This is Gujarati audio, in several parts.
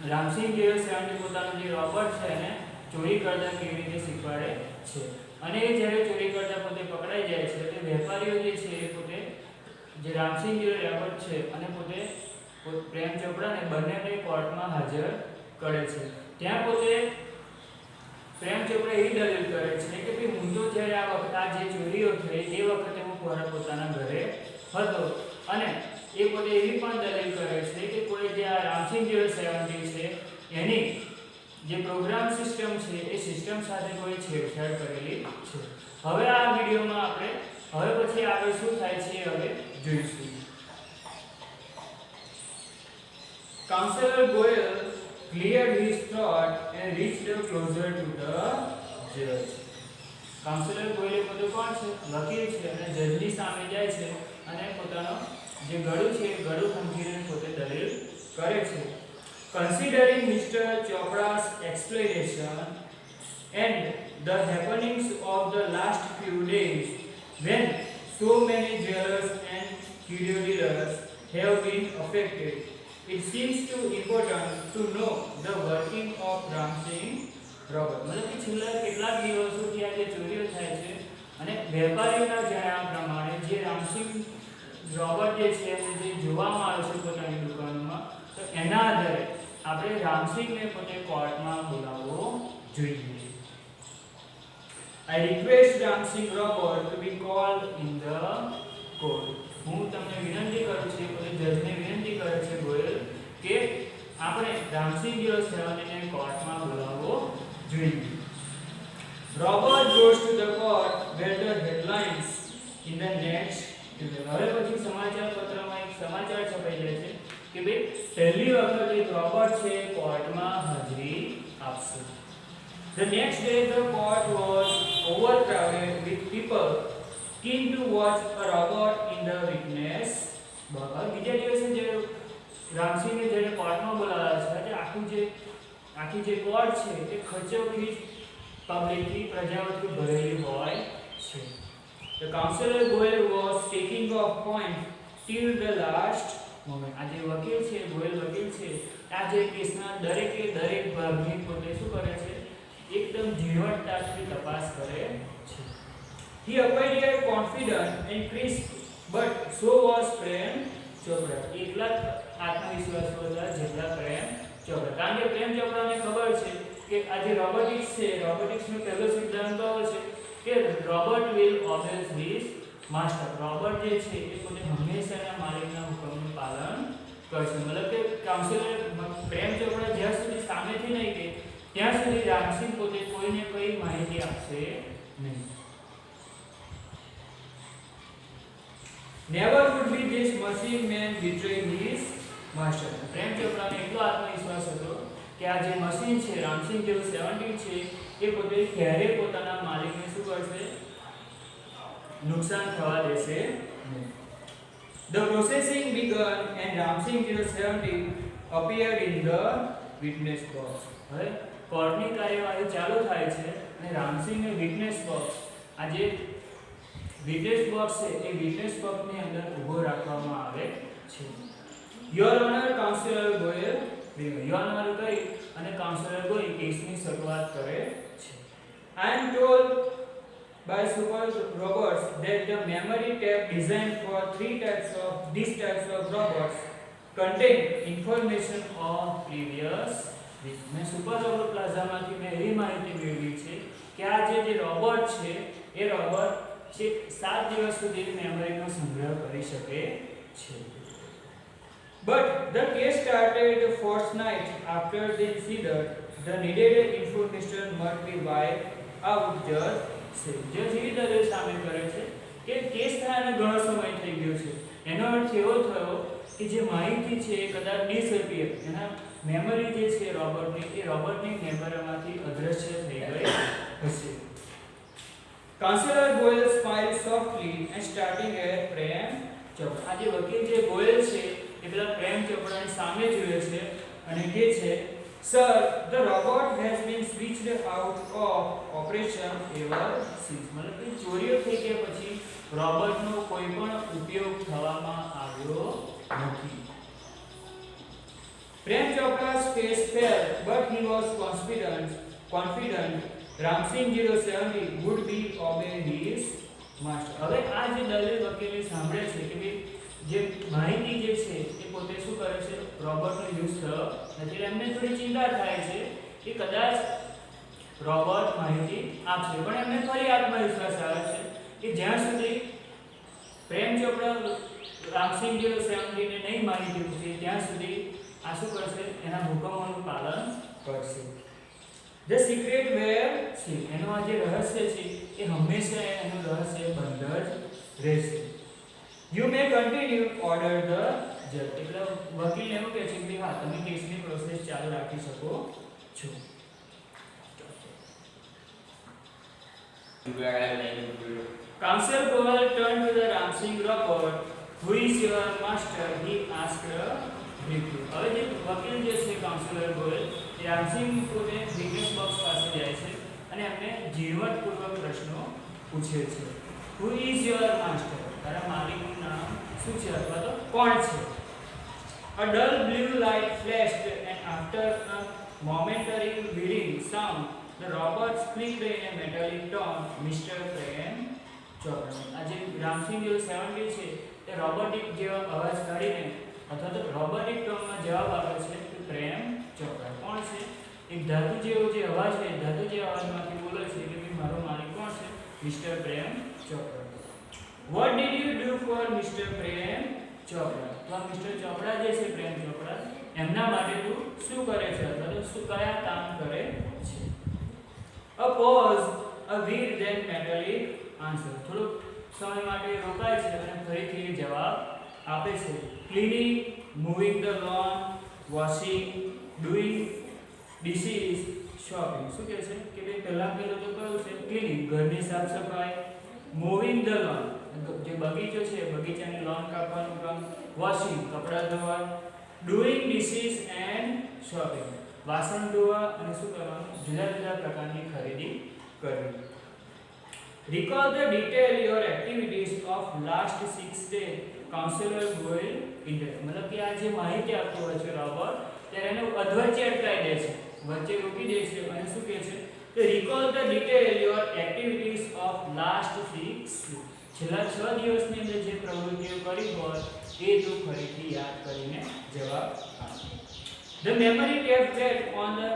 રામસિંહ જેવો સેવન્ટી પોતાનો જે રોબોટ છે એને ચોરી કરતા કેવી રીતે શીખવાડે છે અને એ જ્યારે ચોરી કરતા પોતે પકડાઈ જાય છે તે વેપારીઓ જે છે એ પોતે જે રામસિંહ જેવો રોબોટ છે અને પોતે પ્રેમ ચોપડાને બંનેને કોર્ટમાં હાજર કરે છે। ત્યાં પોતે પ્રેમ ચોપડા એવી દલીલ કરે છે કે ભાઈ હું તો જ્યારે આ વખત આ જે ચોરીઓ થઈ એ વખતે હું પોતાના ઘરે હતો અને એ પોતે એવી પણ દલીલ કરે છે કે કોઈ જે આ રામસિંહ જેવો 70 છે એની જે પ્રોગ્રામ સિસ્ટમ છે એ સિસ્ટમ સાથે કોઈ છેડછાડ કરેલી છે। હવે આ વિડિયોમાં આપણે હવે પછી આગળ શું થાય છે હવે જોઈશું। Counsellor Goyal cleared his throat and reached closer to the judge। Counsellor Goyal પોતે કોણ છે? વકીલ છે અને જજની સામે જાય છે અને પોતાનો જે ગળું છે ગળું ખંખેરીને પોતે દલીલ કરે છે। Considering Mr. Chopra's explanation and the happenings of the last few days when so many jewelers and curio dealers have been affected, it seems too important to know the working of Ramsingh Robot। मतलब कि છેલ્લા કેટલાક દિવસોથી આ જે ચોરીઓ થાય છે અને વેપારીઓના જણાવ્યા પ્રમાણે જે રામસિંહ રોબોટ જે છે જે જોવામાં આવે છે પોતાની દુકાનોમાં તો એના આધારે આપણે રામસિંહને પોતે કોર્ટમાં બોલાવવો જોઈએ। I request Ramsingh Robot to be called in the court। હું તમને વિનંતી કરું છું પોતે જજને વિનંતી કરે છે ગોયલ કે આપણે રામસિંહ જેવો 70 ને કોર્ટમાં બોલાવવો જોઈએ। Robert goes to the court where the headlines in the next હવે પછી સમાચાર પત્રમાં એક સમાચાર છપાઈ જાય છે કે ભાઈ પહેલી વખત એક રોબોટ છે કોર્ટમાં હાજરી આપશે। The next day the court was overcrowded with people keen to watch a robot in the witness box। બીજા દિવસે જે રામસિંહને જ્યારે કોર્ટમાં બોલાવ્યા છે એટલે આખી જે કોર્ટ છે એ ખચોખચ પબ્લિકથી પ્રજાઓથી ભરેલી હોય છે। The counselor Goyal was taking off point till the last moment। આ જે વકીલ છે ગોયલ વકીલ છે આ જે કેસના દરેક ભાગની પોતે શું કરે છે એકદમ ઝીણવટતાથી તપાસ કરે છે। He appeared confident and crisp, but so was Prem Chopra। એકલા આત્મવિશ્વાસ હતા જેટલા પ્રેમ ચોપડા કારણ કે પ્રેમ ચોપડાને ખબર છે કે આ જે રોબોટિક્સ છે રોબોટિક્સનો પહેલો સિદ્ધાંત કયો છે કે robot will obey his master. Robot જે છે એ પોતે હંમેશા માલિકના હુકમનું પાલન કરશે। मतलब કે કાઉન્સિલર પ્રેમ ચોપડા જ્યાં સુધી સામેથી નહીં કે ત્યાં સુધી રામસિંહ પોતે કોઈને કોઈ માહિતી આપશે નહીં। Never would be this machine man betray his master। પ્રેમ ચોપડાને એટલો આત્મવિશ્વાસ હતો કે આ જે મશીન છે રામસિંહ જેવું 70 છે એ પોતે ક્યારે પોતાના માલિકને શું કરશે નુકસાન થવા દેશે નહીં। The processing began and Ramsingh 70 appeared in the witness box। હવે કોર્ટની કાર્યવાહી ચાલુ થાય છે અને રામસિંહને વિટનેસ બોક્સ આ જે વિટનેસ બોક્સ છે એ વિટનેસ બોક્સની અંદર ઊભો રાખવામાં આવે છે। Your Honor, Counselor Goyal your honour કહી અને કાઉન્સિલર ગોયલ કેસની શરૂઆત કરે છે। I am told by super robots that the memory tape designed for these types of robots contain information of previous week। मैं सुपर रोबोट प्लाઝામાંથી મેં એવી માહિતી મેળવી છે કે આ જે રોબોટ છે એ રોબોટ છે 7 દિવસ સુધી મેમરીનો સંગ્રહ કરી શકે છે। But the case started the fortnight after they considered the needed information must be wiped out just say। જજ એવી દલીલ સામે કરે છે કે કેસ થયાને ઘણો સમય થઈ ગયો છે એનો અર્થ એવો થયો કે જે માહિતી છે એ કદાચ ડિસઅપિયર, એના મેમરી જે છે રોબોટની, એ રોબોટની મેમરીમાંથી અદૃશ્ય થઈ ગઈ હશે. Councillor Goyal smile softly and starting at Prem Chopra. આ જે વકીલ જે ગોયલ છે એ પેલા પ્રેમ ચોપડાની સામે જુએ છે અને કહે છે, sir, the robot has been switched out of operation ever since. મતલબ કે ચોરીઓ થઈ ગયા પછી રોબોટનો કોઈ પણ ઉપયોગ થવામાં આવ્યો નથી. પ્રેમ ચોપડા's face fell, but he was confident Ramsing 070 would be obey his master. હવે આ જે દલીલ વકીલે સાંભળે છે કે ભાઈ જે માહિતી જે છે એ પોતે શું કરે છે, રોબોટનો યુઝ થયો નથી. એમને થોડી ચિંતા થાય છે કે કદાચ રોબોટ માહિતી આપશે, પણ એમને ફરી આત્મવિશ્વાસ આવે છે કે જ્યાં સુધી પ્રેમ ચોપડા રામસિંહ 070 ને નહીં માહિતી પૂછે ત્યાં સુધી આ શું કરશે, એના હુકમોનું પાલન કરશે. The secret where see, એનું આ જે રહસ્ય છે એ હંમેશા એનું રહસ્ય બંધ જ રહેશે. You may continue order the judge. એટલે વકીલ એવું કહે છે કે હા, તમે કેસની પ્રોસેસ ચાલુ રાખી શકો છો. Counsel Goel turned to the Ramsing robot. Who is your master? He asked briefly. હવે જે વકીલ જે છે કાઉન્સિલર ગોયલ એ રામસિંગ પોતે વિટનેસ બોક્સ પાસે જાય છે અને એમને ઝીણવટપૂર્વક પ્રશ્નો પૂછે છે. Who is your master? તારા માલિકનું નામ શું છે અથવા તો કોણ છે? A dull blue light flashed and after a momentary whirring sound the robot clicked in a metallic tone, Mr. Prem Chopra. આ જે રામસિંહ 070 છે તે રોબોટિક જેવા અવાજ કાઢીને અથવા તો રોબોટિક ટોનમાં જવાબ આપે છે કે પ્રેમ ચોપડા. કોણ છે? એક ધાતુ જેવો જે અવાજ છે, ધાતુ જેવા અવાજમાંથી બોલે છે કે ભાઈ મારો માલિક કોણ છે? Mister Prem Chopra. What did you do for Mr. Prem Chopra? તો આ મિસ્ટર ચોપડા જે છે પ્રેમ ચોપડા એમના માટે તું શું કરે છે અથવા તો શું કયા કામ કરે છે? A pause, a weird then metallic answer. થોડો સમય માટે રોકાય છે અને ફરીથી જવાબ આપે છે. Cleaning, moving the lawn, washing, doing dishes, shopping. શું કહે છે કે ભાઈ પહેલા પહેલું તો કયું છે? ક્લીનિંગ, ઘરની સાફ સફાઈ. મૂવિંગ ધ લોન, જે બગીચો છે બગીચાની લોન કાપવાનું કામ. વોશિંગ, કપડાં ધોવા. ડુઇંગ ડિશિસ એન્ડ શોપિંગ, વાસણ ધોવા અને શું કરવાનું? જુદા જુદા પ્રકારની ખરીદી કરવી. Recall the detail your activities of last 6 days. Counsellor Goyal ઇન્ટર મતલબ કે આ જે માહિતી આપતો હોય છે રોબોટ ત્યારે એને અધવચ્ચે અટકાવી દે છે, વચ્ચે રોકી દે છે અને શું કહે છે કે recall the detail your activities of last 6 days. છેલ્લા 6 દિવસની અંદર જે પ્રવૃત્તિઓ કરી હોય એ તું ફરીથી યાદ કરીને જવાબ આપ. The memory tape that on the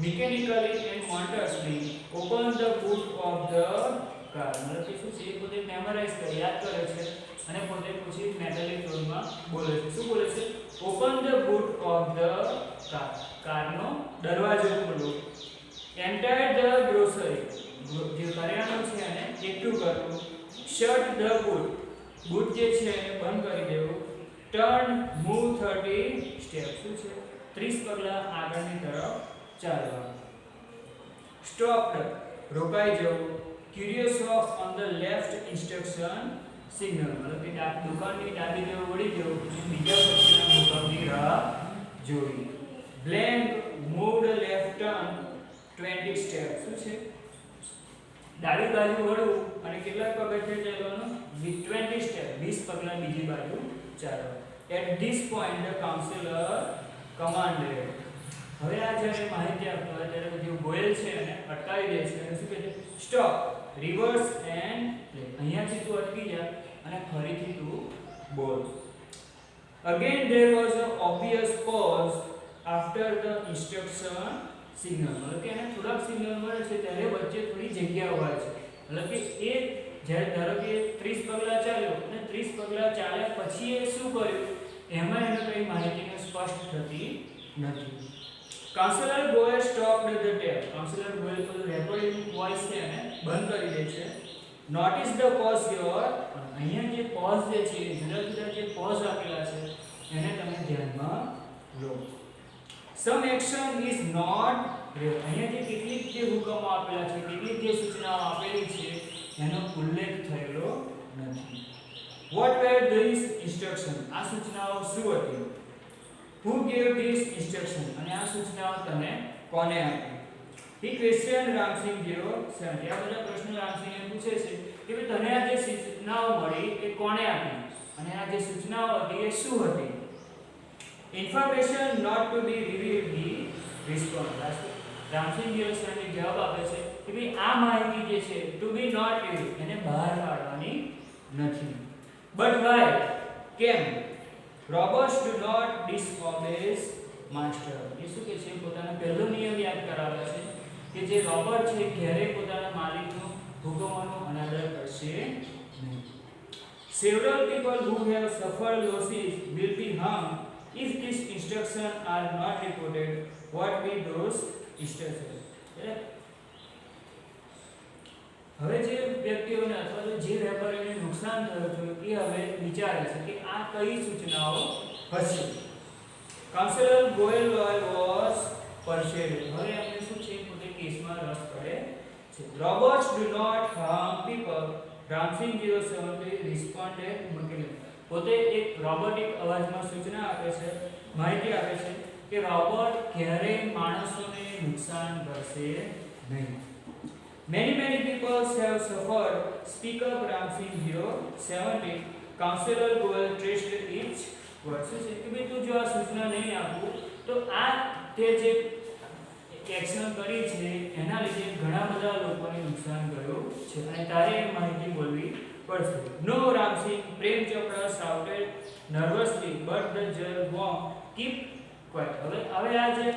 mechanically and motoriously open the boot of the car. મતલબ કે શું છે એ પોતે મેમરાઇઝ કરી યાદ કરે છે અને પોતે પછી મેટાલિક ટોનમાં બોલે છે. શું બોલે છે? Open the boot of the car, કારનો દરવાજો ખોલો. એન્ટર ધ ગ્રોસરી, જે કરિયાણું છે એને એકઠું કરવું. શટ ધ બૂટ, બૂટ જે છે એને બંધ કરી દેવું. ટર્ન, મૂવ 30 સ્ટેપ, શું છે 30 પગલા આગળની તરફ ચાલવાનું. સ્ટોપ્ડ, રોકાઈ જવું. Curious of on the left instruction signal, મતલબ કે દુકાનની ડાબી તરફ વળી જવું અને બીજા પછીના હુકમની રાહ જોવી. Blank, moved left turn 20 step, શું છે ડાબી બાજુ વળવું અને કેટલા પગથિયાં ચાલવાનું? 20 સ્ટેપ, 20 પગલા બીજી બાજુ ચાલવાનું. At this point the counsellor commanded. હવે આ જ્યારે માહિતી આપતો હોય ત્યારે જે ગોયલ છે એને અટકાવી દે છે અને શું કહે છે? Stop, rivers and play. અહીંયાથી તું અટકી જા અને ફરીથી તું બોલ. Again there was an obvious pause after the instruction signal. મતલબ કે એને થોડાક સિગ્નલ મળે છે ત્યારે વચ્ચે થોડી જગ્યા હોય છે. મતલબ કે એ જ્યારે ધારો કે 30 પગલા ચાલ્યો અને 30 પગલા ચાલ્યા પછી એ શું કર્યું એમાં એને કઈ માહિતીને સ્પષ્ટ થતી નથી. Counsellor Goyal stopped the tape. Counsellor Goyal તો રેકોર્ડિંગ વોઇસ છે એને બંધ કરી દે છે. નોટિસ ધ પોઝ યોર, અહીંયા જે પોઝ જે છે જુદા જુદા જે પોઝ આપેલા છે એને તમે ધ્યાનમાં લો. સમ એક્શન ઇઝ નોટ અહીંયા જે કેટલીક જે હુકમો આપેલા છે, કેટલીક જે સૂચનાઓ આપેલી છે એનો ઉલ્લેખ થયેલો નથી. What were these instructions? આ સૂચનાઓ શું હતી? Who gave these instructions? અને આ સૂચનાઓ તને કોને આપી? He questioned Ramsing 07. આ બધા પ્રશ્નો રામસિંહે પૂછે છે કે ભાઈ તને આ જે સૂચનાઓ મળી એ કોણે આપી અને આ જે સૂચનાઓ હતી એ શું હતી? Information not to be revealed, he responded. Ramsinh 07 જવાબ આપે છે કે ભાઈ આ માહિતી જે છે to be not revealed એને બહાર પાડવાની નથી. But why? કેમ? Robbers do not disobey master. એ શું કે છે? પોતાનો પહેલો નિયમ યાદ કરાવે છે કે જે રોબર છે ક્યારેય પોતાના માલિકનો હુકમોનો અનાદર કરશે નહીં. Several people who have suffered losses will be harmed if these instructions are not reported. What be those instructions? હવે જે વ્યક્તિઓને અથવા તો જે વેપારીઓને નુકસાન થયું છે એ હવે વિચારે છે કે આ કઈ સૂચનાઓ હશે. Councillor Goyal was persuaded. હવે આપણે શું છે પોતે કેસમાં રસ પડે છે. Robots do not harm people. Ramsingh 07 responded મકેલે. પોતે એક રોબોટિક અવાજમાં સૂચના આપે છે, માહિતી આપે છે કે રોબોટ ક્યારેય માણસોને નુકસાન કરશે નહીં. Many people have suffered. Speak up, Ramsing 07. Counselor Goel traced each word. શું છે કે ભાઈ તું જો આ સૂચના નહીં આપું તો આ તે જે એક્શન કરી છે એના લીધે ઘણા બધા લોકોને નુકસાન ગયું છે અને તારે એ માહિતી બોલવી પડશે. No, Ramsing, Prem Chopra shouted nervously, but the judge won't keep quiet. હવે આ જે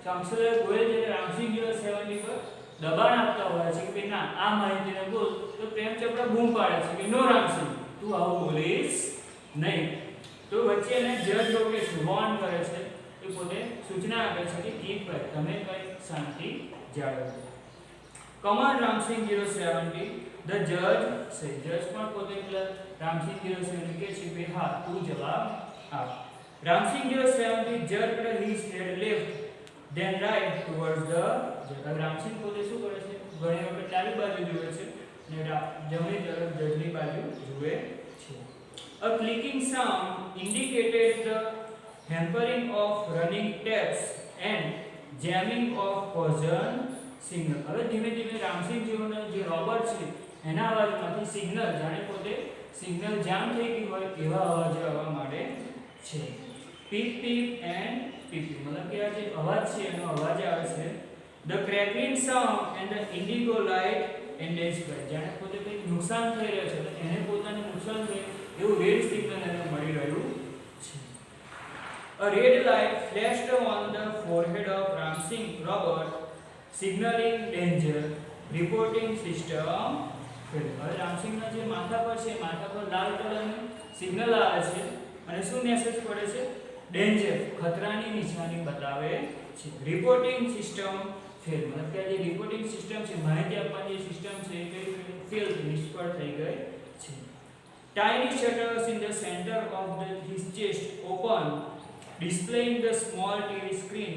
કાઉન્સિલર ગોયલ જે રામસિંહ 07 પર દબાણ આપતા હોય છે કે ભાઈ ના આ માહિતીને બોલ તો પ્રેમ ચોપડા બૂમ પાડે છે કે નો રામસિંહ તું આવું બોલીશ નહીં. તો વચ્ચે એને જજ લોકેશ વોર્ન કરે છે કે પોતે સૂચના આપે છે કે કીપ ક્વાઇટ, તમે કઈ શાંતિ જાળવો. કમાન્ડ રામસિંહ 07. ધ જજ સે. જજ પણ પોતે પેલા રામસિંહ 07 કે છે કે હા તું જવાબ આપ. Ramsinh 07 jerked his head left then right towards the judge. Ramsinh પોતે શું કરે છે? ઘણી વખત ડાબી બાજુ જુએ છે અને જમણી તરફ જજની બાજુ જુએ છે. A clicking sound indicated the hampering of running taps and jamming of poison signal. હવે ધીમે ધીમે રામસિંહ જીવનનો જે રોબર છે એના અવાજમાંથી સિગ્નલ જાણે પોતે સિગ્નલ જામ થઈ ગઈ હોય એવા અવાજ આવવા માંડે છે. પીપ પીપ એન્ડ પીપ મતલબ કે આ જે અવાજ છે એનો અવાજ આવે છે. The crackling sound and the indigo light intensified. જાણે પોતે કંઈક નુકસાન થઈ રહ્યું છે તો એને પોતાને નુકસાન થયું એવું રેડ સિગ્નલ એને મળી રહ્યું છે. A red light flashed on the forehead of Ramsing Robert, signaling danger. Reporting system failed. હવે રામસિંહના જે માથા પર છે માથા પર લાલ કલરનું સિગ્નલ આવે છે અને શું મેસેજ પડે છે? ડેન્જર, ખતરાની નિશાની બતાવે છે. Reporting system fail. મતલબ કે જે રિપોર્ટિંગ સિસ્ટમ છે માહિતી આપવાની જે સિસ્ટમ છે એ ફેલ નિષ્ફળ થઈ ગઈ છે. Tiny shutters in the center of his chest open, displaying the small TV screen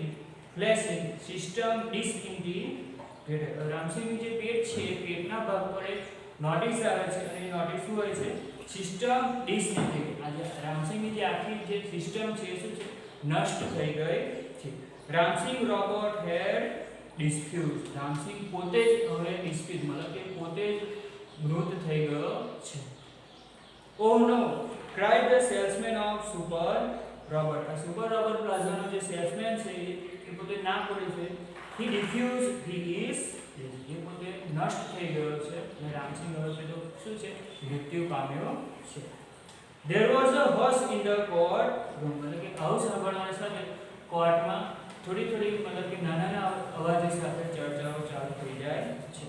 flashing. System disintegrated. રામસિંહનું જે પેટ છે પેટના ભાગ પર એક નોટિસ આવે છે અને એ નોટિસ શું હોય છે? સિસ્ટમ ડિસઇન્ટિગ્રેટેડ. આજે રામસિંહની જે આખી જે સિસ્ટમ છે એ શું છે? નષ્ટ થઈ ગઈ છે. રામસિંહ રોબોટ હેડ ડિસ્ફ્યુઝ. રામસિંહ પોતે જ હવે ડિસ્ફ્યુઝ મતલબ કે પોતે જ મૃત થઈ ગયો છે. Oh no, cried the salesman of Super Robot. આ સુપર રોબોટ પ્લાઝાનો જે સેલ્સમેન છે એ પોતે ના પડે છે. He diffused, he is એ પોતે નષ્ટ થઈ ગયો છે અને રામસિંહ હવે તો શું છે? મૃત્યુ પામ્યો છે. There was a hush in the court room. એટલે કે આવું સાંભળવાની સાથે કોર્ટમાં થોડી મતલબ કે નાના અવાજો સાથે ચર્ચાઓ ચાલુ થઈ જાય છે.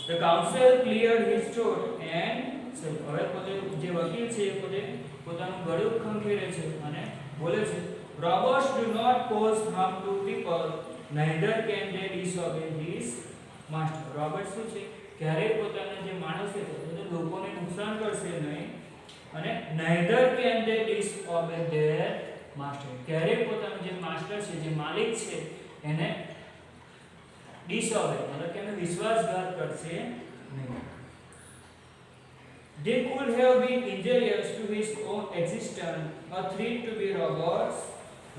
The counsel cleared his throat and said. હવે પોતે જે વકીલ છે એ પોતે પોતાનું ગળું ખંખેરે છે અને બોલે છે robots do not cause harm to people, neither can they disobey his master. Robot શું છે? ક્યારેય પોતાના જે માણસ છે તે લોકોને નુકસાન કરશે નહીં અને neither can they disobey their master ક્યારેય પોતાનો જે માસ્ટર છે જે માલિક છે એને ડિસઓબે મતલબ કે એને વિશ્વાસઘાત કરશે નહીં. They could have been injurious to his own existence, a threat to be Robert's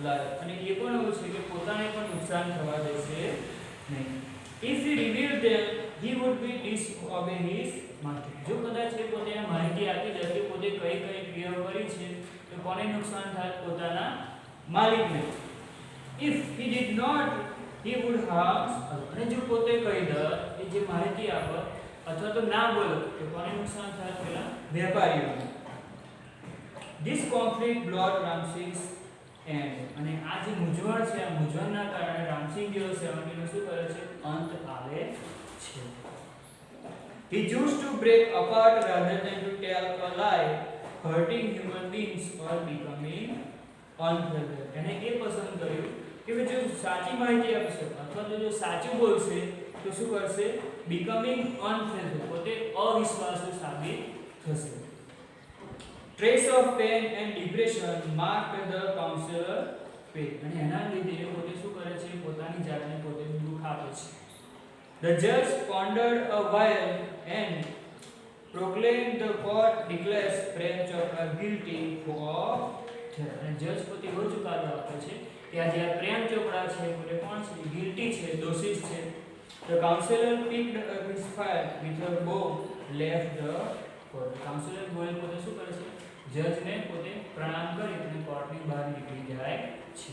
life. અને એ પણ એવું છે કે પોતાને પણ નુકસાન થવા દેશે નહીં. If he revealed them, he would be disobey his master. જો કદાચ એ પોતે માહિતી આપી દે કે પોતે કઈ કઈ ક્રિયાઓ કરી છે તો કોને નુકસાન થાય? પોતાના માલિકને. If he did not, he would harm. અને જો પોતે કહી દે એ જે માહિતી આપે અથવા તો ના બોલે તો કોને નુકસાન થાય? પેલા વેપારીઓને. This conflict brought Ramsing's end. અને આ જે મૂંઝવણ છે આ મૂંઝવણના કારણે રામસિંહ જેવો 70 નો શું કરે છે? અંત આવે છે. He chose to break apart rather than to tell a lie, hurting human beings or becoming unfaithful. એને એ પસંદ કર્યું કે જો સાચી માહિતી આપશે અથવા તો જો સાચું બોલશે તો શું કરશે? becoming unfaithful, પોતે અવિશ્વાસુ સાબિત થશે. Trace of pain and depression marked the counselor fate. અને એના લીધે પોતે શું કરે છે? પોતાની જાતને પોતે દુઃખ આપે છે. The judge pondered a while and proclaimed the court declares Prem Chopra guilty of theft. અને જજ પોતે એવો ચુકાદો આપે છે કે આ જે પ્રેમ ચોપડા છે પોતે કોણ છે? ગિલ્ટી છે, દોષિત છે. The counselor picked up his file with a bow, left the court. Counselor Goyal પોતે શું કરે છે? જજને પોતે પ્રણામ કરી અને કોર્ટની બહાર નીકળી જાય છે.